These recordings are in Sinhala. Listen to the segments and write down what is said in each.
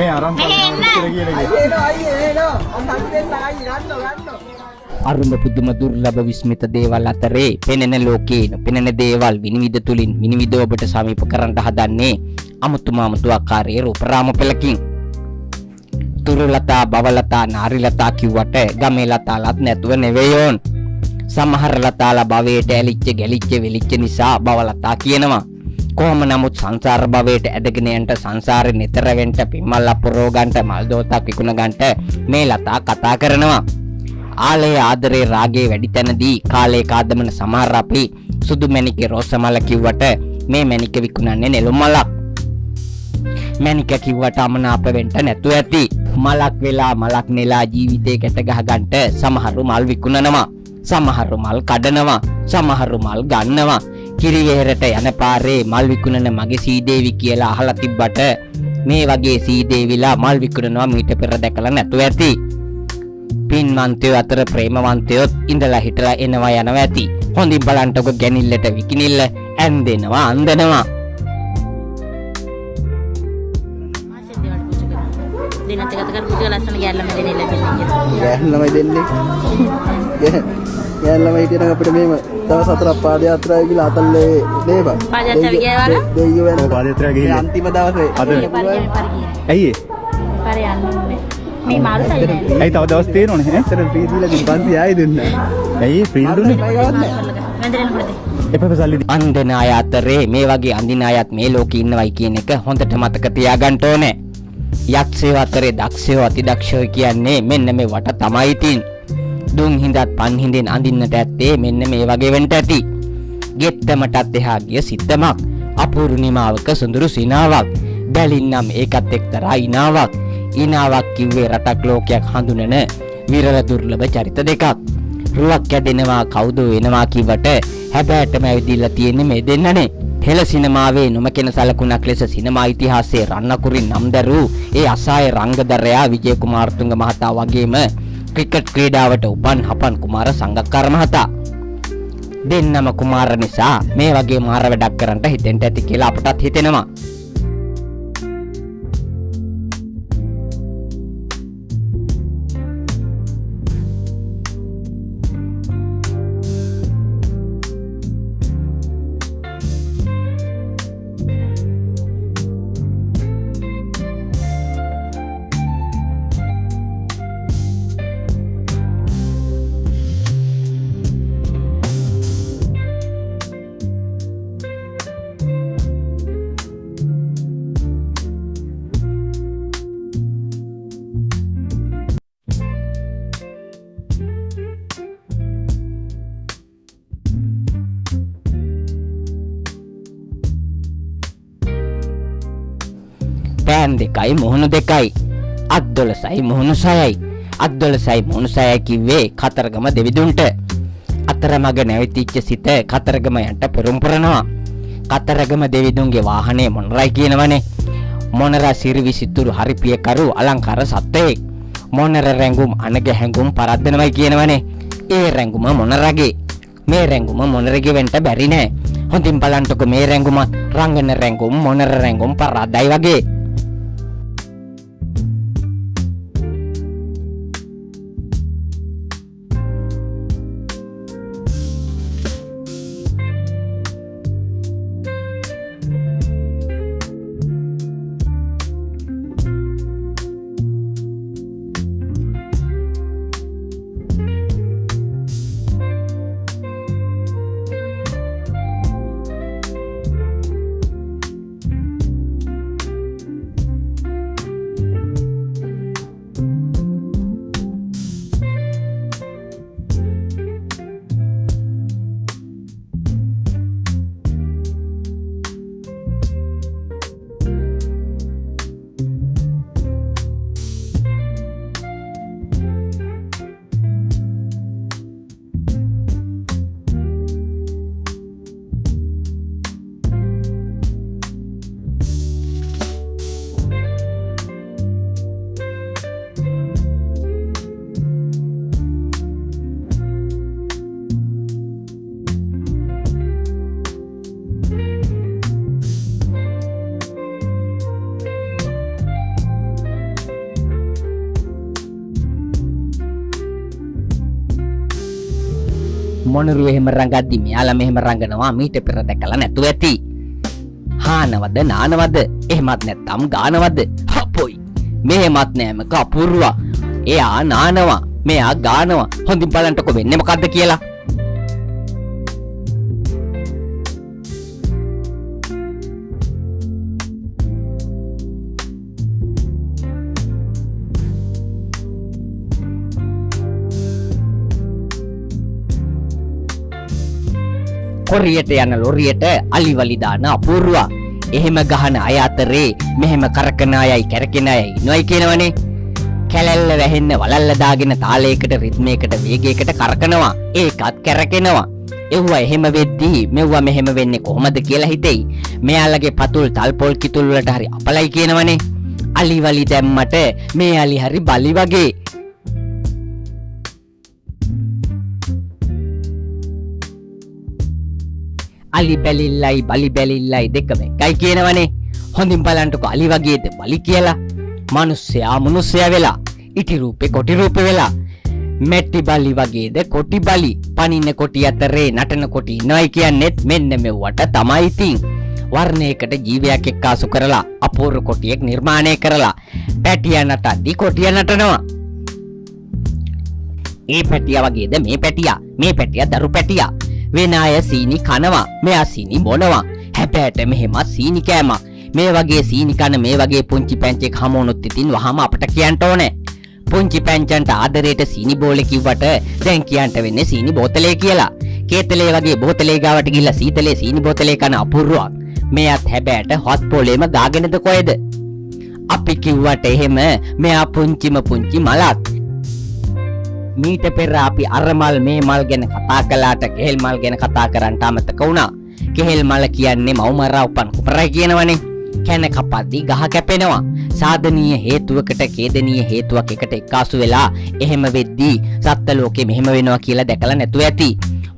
මේ අරන් අරුම පුදුම දුර්ලභ විස්මිත දේවල් අතරේ පෙනෙන ලෝකේ පෙනෙන දේවල් විනිවිද තුලින් විනිවිද ඔබට සමීප කරන්න හදන්නේ අමුතුම ආකාරයේ රූප රාම පෙළකින්. තුරුලතා බවලතා නාරිලතා කිව්වට ගමේ ලතාලත් නැතුව නෙවෙයියෝන්. සමහර ලතාලා භවයට ඇලිච්ච ගැලිච්ච වෙලිච්ච නිසා බවලතා කියනවා. කොහොම නමුත් සංසාර භවයට ඇදගෙන යන්න සංසාරේ නිතර වෙන්න පිම්මල් අපරෝ ගන්නට මල් දෝතක් විකුණ ගන්නට මේ ලතා කතා කරනවා. ආලේ ආදරේ රාගේ වැඩි තැනදී කාලේ කාදමන සමහර අපි සුදු මැණිකේ රෝස මල කිව්වට මේ මැණික විකුණන්නේ නෙළුම් මලක්. මැණික කිව්වට අමනාප වෙන්න නැතුව ඇති. මලක් වෙලා මලක් නෙලා ජීවිතේ ගැට ගහ ගන්නට සමහරු මල් විකුණනවා. සමහරු මල් කඩනවා. සමහරු මල් ගන්නවා. කිරිවෙහෙරට යන පාරේ මල් විකුණන මගේ සීදේවි කියලා අහලා තිබ්බට මේ වගේ සීදේවිලා මල් විකුණනවා මීට පෙර දැකලා නැතුව ඇති. පින්වන්තයෝ අතර ප්‍රේමවන්තයොත් ඉඳලා හිටලා එනවා යනවා ඇති. හොඳින් බලන්නකො ගැනිල්ලට විකිනිල්ල ඇන්දෙනවා අන්දනවා. දිනත් එකකට පුතේ ලස්සන ගෑල්ලම දෙන්නේ ලැබෙන්නේ. ගෑල්ලමයි දෙන්නේ. ගෑල්ලමයි හිටියනම් අපිට මේම දවස් 4ක් පාදයාත්‍රාව ගිහලා අතල්ලේ දේපා. පාදයාත්‍රාව ගියා වල? දෙයියෝ වෙන පාදයාත්‍රාව ගිහින් අන්තිම දවසේ අද. ඇයි ඒ? පාරේ යන්නේ. මේ මාළු සල්ලි නෑ. ඇයි තව දවස් තියෙනවනේ ඈ? සර ෆ්‍රී දීලා දින් 500 ආයෙ දෙන්න. ඇයි ෆ්‍රී දුන්නේ? මන්දරෙන් පොඩේ. එපප සල්ලි අන්දන අය අතරේ මේ වගේ අඳින අයත් මේ ලෝකේ ඉන්නවයි කියන එක හොඳට මතක තියාගන්න ඕනේ. යක්ෂයෝ අතරේ දක්ෂයෝ අතිදක්ෂයෝ කියන්නේ මෙන්න මේ වට තමයි තින්. දුන් හිඳත් පන් හිඳෙන් අඳින්නට ඇත්තේ මෙන්න මේ වගේ වෙන්න ඇති. ගෙත්තමටත් එහා ගිය සිත්තමක්. අපූර්ව නිමාවක සුඳුරු සිනාවක්. බැලින්නම් ඒකත් එක්තරා ඉනාවක්. ඉනාවක් කිව්වේ රටක් ලෝකයක් හඳුනන විරල දුර්ලභ චරිත දෙකක්. රුවක් කැදෙනවා කවුද වෙනවා කිව්වට හැබෑටම ඇවිදිලා තියෙන්නේ මේ දෙන්නනේ. හෙළ සිනමාවේ නොමකෙන සලකුණක් ලෙස සිනමා ඉතිහාසයේ රන්නකුරින් නම් දරූ ඒ අසාය රංගදරයා විජේ කුමාරතුංග මහතා වගේම ක්‍රිකට් ක්‍රීඩාවට උපන් හපන් කුමාර සංගක්කාර මහතා. දෙන්නම කුමාර නිසා මේ වගේ මාර වැඩක් කරන්න හිතෙන්ට ඇති කියලා අපටත් හිතෙනවා. පෑන් දෙකයි මුහුණු දෙකයි. අත් 12යි මුහුණු 6යි. අත් 12යි මුහුණු 6යි කිව්වේ කතරගම දෙවිදුන්ට. අතරමඟ නැවතිච්ච සිත කතරගම යන්ට පෙරම් පුරනවා. කතරගම දෙවිදුන්ගේ වාහනේ මොනරයි කියනවනේ. මොනර සිරිවිසිතුරු හරිපියකරු අලංකාර සත්වයෙක්. මොනර රැඟුම් අනග හැඟුම් පරද්දනවයි කියනවනේ. ඒ රැඟුම මොනරගේ. මේ රැඟුම මොනරගේ වෙන්න බැරි නෑ. හොඳින් බලන්නකො මේ රැඟුම රංගන රැඟුම් මොනර රැඟුම් පරද්දයි වගේ. මොනරු එහෙම රංගද්දි මෙයාලා මෙහෙම රංගනවා මීට පෙර දැකලා නැතුව ඇති. හානවද නානවද එහෙමත් නැත්තම් ගානවද හපොයි මෙහෙමත් නෑමක අපූර්වා. එයා නානවා මෙයා ගානවා. හොඳින් බලන්නකො වෙන්නේ මොකද්ද කියලා. කොරියට යන ලොරියට අලිවලි දාන අපූර්වා. එහෙම ගහන අය අතරේ මෙහෙම කරකන අයයි කැරකෙන අයයි ඉන්නවයි කියනවනේ. කැලැල්ල වැහෙන්න වලල්ල දාගෙන තාලයකට රිද්මයකට වේගයකට කරකනවා. ඒකත් කැරකෙනවා. එව්වා එහෙම වෙද්දී මෙව්වා මෙහෙම වෙන්නේ කොහොමද කියලා හිතෙයි. මෙයාලගේ පතුල් තල්පොල් කිතුල් වලට හරි අපලයි කියනවනේ. අලිවලි දැම්මට මේ අලි හරි බලි වගේ. අලි බැලිල්ලයි බලි බැලිල්ලයි දෙකම එකයි කියනවනේ. හොඳින් බලන්නකො අලි වගේද බලි කියලා. මිනිස්සයා මුනුස්සයා වෙලා ඉටි රූපේ කොටි රූපේ වෙලා. මෙට්ටි බලි වගේද කොටි බලි. පනින්න කොටි අතරේ නටන කොටි ඉනවයි කියන්නේත් මෙන්න මෙව්වට තමයි ඉතින්. වර්ණයකට ජීවයක් එක්කාසු කරලා අපූර්ව කොටියක් නිර්මාණය කරලා පැටියා නටද්දි කොටියා නටනවා. ඒ පැටියා වගේද මේ පැටියා. මේ පැටියා දරු පැටියා. වෙන අය සීනි කනවා මෙයා සීනි බොනවා. හැබැයිට මෙහෙම සීනි කෑමක්. මේ වගේ සීනි කන මේ වගේ පුංචි පැංචෙක් හමු වුණොත් ඉතින් වහම අපට කියන්න ඕනේ. පුංචි පැංචන්ට ආදරේට සීනි බෝලේ කිව්වට දැන් කියන්න වෙන්නේ සීනි බෝතලේ කියලා. කේතලේ වගේ බෝතලේ ගාවට ගිහිල්ලා සීතලේ සීනි බෝතලේ කන අපූර්වක්. මෙයාත් හැබැයිට හොත් පොලේම දාගෙනද කොහෙද? අපි කිව්වට එහෙම මෙයා පුංචිම පුංචි මලක්. මීට පෙර අපි අර මල් මේ මල් ගැන කතා කළාට කෙහෙල් මල් ගැන කතා කරන්න අමතක වුණා. කෙහෙල් මල කියන්නේ මව්මරා උපන් කුපරයි කියනවනේ. කැන කපද්දී ගහ කැපෙනවා. සාධනීය හේතුවකට ඛේදනීය හේතුවක් එකට එක්කාසු වෙලා එහෙම වෙද්දී සත්ත්ව ලෝකෙ මෙහෙම වෙනවා කියලා දැකලා නැතුව ඇති.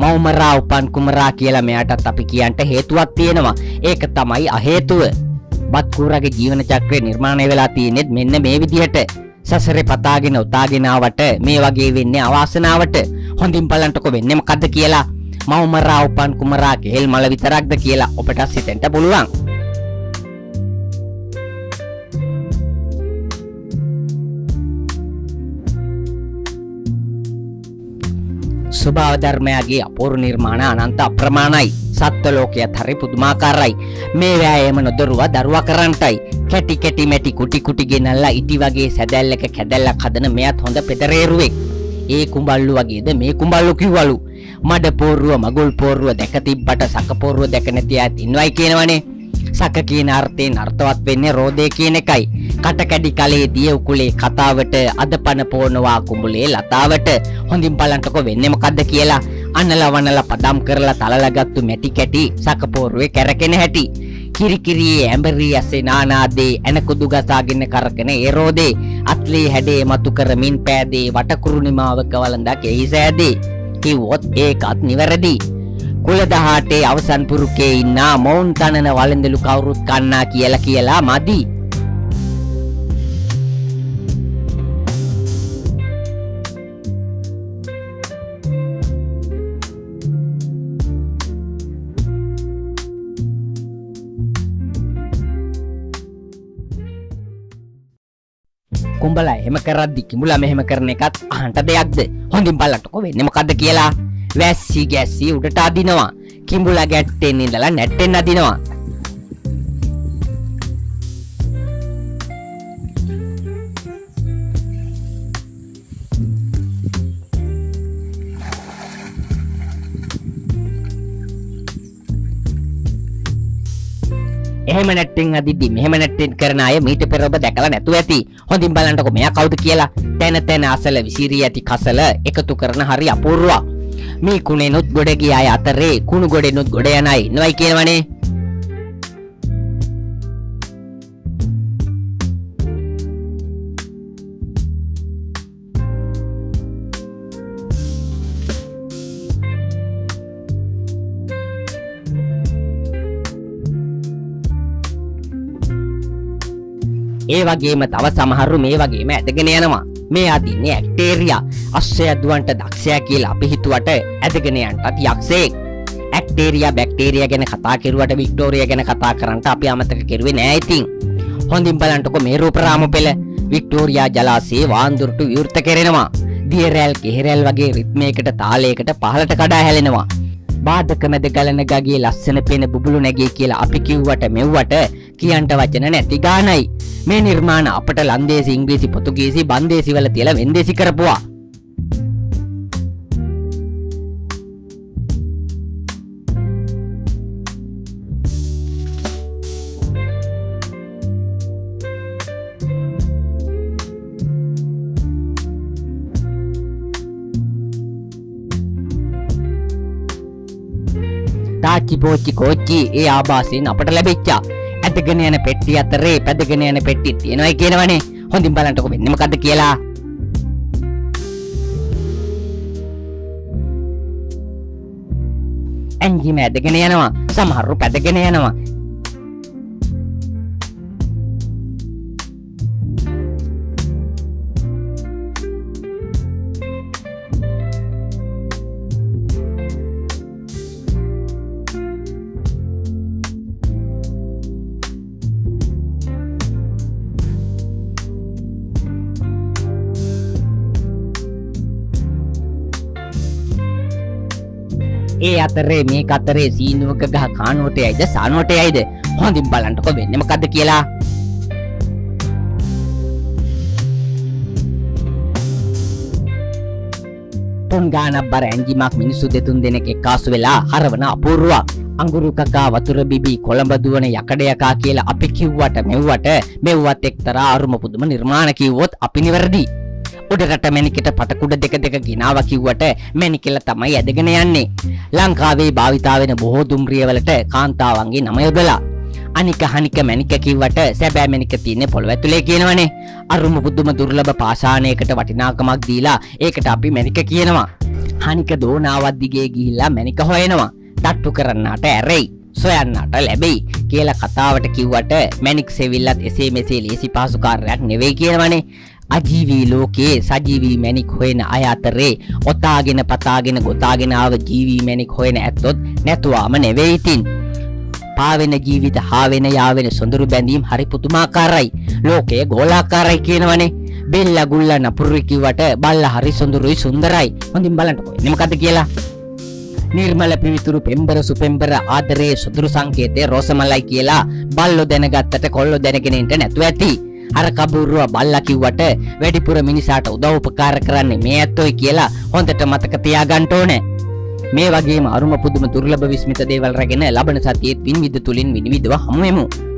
මව්මරා උපන් කුමරා කියලා මෙයාටත් අපි කියන්න හේතුවක් තියෙනවා. ඒක තමයි අහේතුව. බත්කූරගේ ජීවන චක්‍රය නිර්මාණය වෙලා තියෙන්නේ මෙන්න මේ විදිහට. සසරේ පතාගෙන උතාගෙන ආවට මේ වගේ වෙන්නේ අවාසනාවට. හොඳින් බලන්නකො වෙන්නේ මොකද්ද කියලා. මව්මරා උපන් කුමරා කෙහෙල් මල විතරක්ද කියලා ඔබට හිතෙන්න පුළුවන්. ස්වභාව ධර්මයාගේ අපූර්ව නිර්මාණ අනන්ත අප්‍රමාණයි. සත්ත්ව ලෝකයත් හරි පුදුමාකාරයි. මේ වෑයම නොදරුවා දරුවා කරන්ටයි. කැටි කැටි මැටි කුටි කුටි ගෙනල්ලා ඉටි වගේ සැදැල්ලක කැදැල්ලක් හදන මෙයත් හොඳ පෙතරේරුවෙක්. ඒ කුඹල්ලු වගේද මේ කුඹල්ලු කිව්වලු. මඩ පෝරුව මගුල් පෝරුව දැක තිබ්බට සක පෝරුව දැක නැති අයත් ඉන්නවයි කියනවනේ. සක කියන අර්ථයෙන් අර්ථවත් වෙන්නේ රෝදේ කියන එකයි. කට කැඩි කලේ දිය උකුලේ කතාවට අදපන පෝනවා කුඹුලේ ලතාවට. හොඳින් බලන්නකො වෙන්නේ මොකද්ද කියලා. අනලා වනලා පදම් කරලා තලලා ගත්තු මැටි කැටි සක පෝරුවේ කැරකෙන හැටි. කිරිකිරි ඇඹරි ඇසේ නානාදේ එනකුදු ගසාගෙන කරකන ඒ රෝදේ. අත්ලේ හැඩේ මතු කරමින් පෑදේ වටකුරු නිමාවක වළඳක් එහි සෑදේ. කිව්වොත් ඒකත් නිවැරදි. කුල 18 අවසන් පුරුකේ ඉන්නා මොවුන් තනන වළඳලු කවුරුත් කන්නා කියලා මදි. කුඹලා එහෙම කරද්දි කිඹුලා මෙහෙම කරන එකත් අහන්න දෙයක්ද? හොඳින් බලන්නකො වෙන්නේ මොකද්ද කියලා. වැස්සි ගැස්සි උඩට අදිනවා. කිඹුලා ගැට්ටෙන් ඉඳලා නැට්ටෙන් අදිනවා. එහෙම නැට්ටෙන් අදිද්දි මෙහෙම නැට්ටෙන් කරන අය මීට පෙර ඔබ දැකලා නැතුව ඇති. හොඳින් බලන්නකො මෙයා කවුද කියලා. තැන තැන අසල විසිරී ඇති කසල එකතු කරන හරි අපූර්වා. මේ කුණෙනුත් ගොඩ ගිය අය අතරේ කුණු ගොඩෙනුත් ගොඩ යන අය ඉන්නවයි කියනවනේ. ඒ වගේම තව සමහරු මේ වගේම ඇදගෙන යනවා. මේ අදින්නේ ඇක්ටේරියා. අස්සය දුවන්ට දක්ෂයා කියලා අපි හිතුවට ඇදගෙන යන්නත් යක්ෂයෙක්. ඇක්ටේරියා බැක්ටීරියා ගැන කතා කරුවට වික්ටෝරියා ගැන කතා කරන්න අපි අමතක කරුවේ නෑ ඉතින්. හොඳින් බලන්නකො මේ රූපරාම පෙළ. වික්ටෝරියා ජලාශයේ වාන්දුරට විවෘත කෙරෙනවා. දියරැල් කෙහෙරැල් වගේ රිද්මයකට තාලයකට පහළට කඩා හැලෙනවා. බාධක මැද ගලන ගගේ ලස්සන පේන බුබුලු නැගේ කියලා අපි කිව්වට මෙව්වට කියන්ට වචන නැති ගානයි. මේ නිර්මාණ අපට ලන්දේසි ඉංග්‍රීසි පොතුගීසි බන්දේසි වල තියලා වෙන්දේසි කරපුවා. තාච්චි පෝච්චි කෝච්චි ඒ ආభాසයෙන් අපට ලැබිච්චා. ඇදගෙන යන පෙට්ටිය අතරේ පැදගෙන යන පෙට්ටිය තියෙනවායි කියනවනේ. හොඳින් බලන්නකො වෙන්නේ මොකද්ද කියලා. ඇන්ජිම ඇදගෙන යනවා. සමහරව පැදගෙන යනවා. ඒ අතරේ මේ අතරේ සීනුවක ගහ කානුවට යයිද සානුවට යයිද හොඳින් බලන්නකො වෙන්නේ මොකද්ද කියලා. තොන් ගානක් බර ඇන්ජිමක් මිනිස්සු දෙතුන් දෙනෙක් එක්කාසු වෙලා හරවන අපූර්වක්. අඟුරු කකා වතුර බිබී කොළඹ දුවන යකඩ යකා කියලා අපි කිව්වට මෙව්වත් එක්තරා අරුම පුදුම නිර්මාණ කිව්වොත් අපි නිවැරදි. උඩරට මැනිකට පටකුඩ දෙක ගිනාවා කිව්වට මැනිකෙල තමයි ඇදගෙන යන්නේ. ලංකාවේ භාවිතා වෙන බොහෝ දුම්රිය වලට කාන්තාවන්ගේ නම යොදලා. අනික හනික මැනික කිව්වට සැබෑ මැනික තියෙන්නේ පොළව ඇතුලේ කියනවනේ. අරුම පුදුම දුර්ලභ පාෂාණයකට වටිනාකමක් දීලා ඒකට අපි මැනික කියනවා. හනික දෝනාවක් දිගේ ගිහිල්ලා මැනික හොයනවා. තට්ටු කරන්නාට ඇරෙයි. සොයන්නාට ලැබෙයි කියලා කතාවට කිව්වට මැනික් සෙවිල්ලත් එසේ මෙසේ ලේසි පහසු කාර්යයක් නෙවෙයි කියනවනේ. අජීවී ලෝකයේ සජීවී මැණික් හොයන අය අතරේ ඔතාගෙන පතාගෙන ගොතාගෙන ආව ජීවී මැණික් හොයන ඇත්තොත් නැතුවම නෙවෙයි ඉතින්. පාවෙන ජීවිත හාවෙන යාවෙන සොඳුරු බැඳීම් හරි පුදුමාකාරයි. ලෝකය ගෝලාකාරයි කියනවනේ. බෙල්ල ගුල්ල නපුරු කිව්වට බල්ලා හරි සොඳුරුයි සුන්දරයි. හොඳින් බලන්නකෝ එන්නේ මොකද්ද කියලා. නිර්මල පිවිතුරු පෙම්බර සුපෙම්බර ආදරේ සොඳුරු සංකේතේ රෝසමලයි කියලා බල්ලෝ දැනගත්තට කොල්ලෝ දැනගෙන ඉන්න නැතුව ඇති. අර කබුරුව බල්ලා කිව්වට වැඩිපුර මිනිසාට උදව් උපකාර කරන්නේ මේ ඇත්තෝයි කියලා හොඳට මතක තියාගන්න ඕනේ. මේ වගේම අරුම පුදුම දුර්ලභ විස්මිත දේවල් රැගෙන ලබන සතියේ විනිවිද තුලින් විනිවිදව හමු වෙමු.